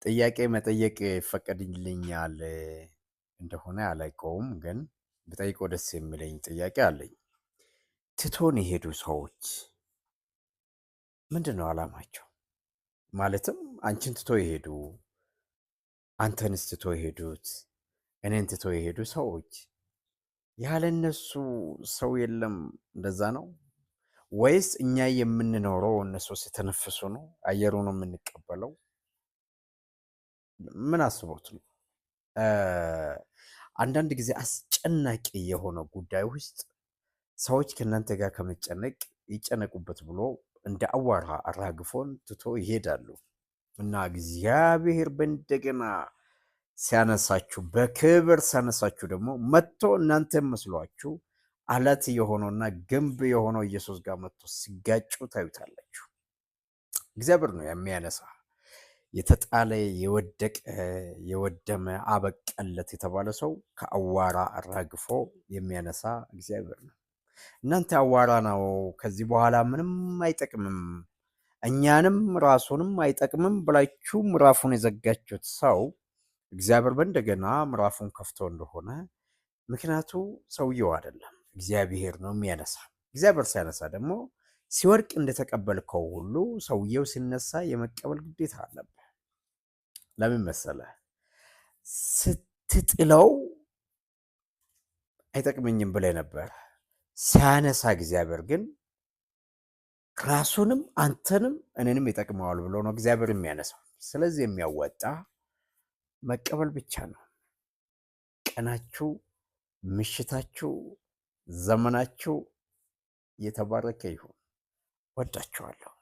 ጥያቄ መጠየቅ ይፈቀድልኛል እንደሆነ አላውቀውም፣ ግን ብጠይቀው ደስ የሚለኝ ጥያቄ አለኝ። ትቶን የሄዱ ሰዎች ምንድነው ዓላማቸው? ማለትም አንቺን ትቶ የሄዱ አንተንስ ትቶ የሄዱት እኔን ትቶ የሄዱ ሰዎች ያለ እነሱ ሰው የለም፣ እንደዛ ነው ወይስ እኛ የምንኖረው እነሱ ሲተነፍሱ ነው? አየሩ ነው የምንቀበለው? ምን አስቦት ነው? አንዳንድ ጊዜ አስጨናቂ የሆነ ጉዳይ ውስጥ ሰዎች ከእናንተ ጋር ከመጨነቅ ይጨነቁበት ብሎ እንደ አዋራ አራግፎን ትቶ ይሄዳሉ እና እግዚአብሔር በእንደገና ሲያነሳችሁ በክብር ሲያነሳችሁ ደግሞ መጥቶ እናንተ መስሏችሁ አለት የሆነውና ግንብ የሆነው ኢየሱስ ጋር መጥቶ ሲጋጩ ታዩታላችሁ። እግዚአብሔር ነው የሚያነሳ። የተጣለ የወደቀ የወደመ አበቀለት የተባለ ሰው ከአዋራ አራግፎ የሚያነሳ እግዚአብሔር ነው። እናንተ አዋራ ነው፣ ከዚህ በኋላ ምንም አይጠቅምም፣ እኛንም ራሱንም አይጠቅምም ብላችሁ ምዕራፉን የዘጋችሁት ሰው እግዚአብሔር በእንደገና ምዕራፉን ከፍቶ እንደሆነ ምክንያቱ ሰውየው አይደለም፣ እግዚአብሔር ነው የሚያነሳ። እግዚአብሔር ሲያነሳ ደግሞ ሲወድቅ እንደተቀበልከው ሁሉ ሰውየው ሲነሳ የመቀበል ግዴታ አለበት። ለምን መሰለህ? ስትጥለው አይጠቅመኝም ብለህ ነበር። ሲያነሳ እግዚአብሔር ግን ራሱንም አንተንም እኔንም ይጠቅመዋል ብሎ ነው እግዚአብሔር የሚያነሳው። ስለዚህ የሚያወጣ መቀበል ብቻ ነው። ቀናችሁ፣ ምሽታችሁ፣ ዘመናችሁ የተባረከ ይሁን። ወዳችኋለሁ።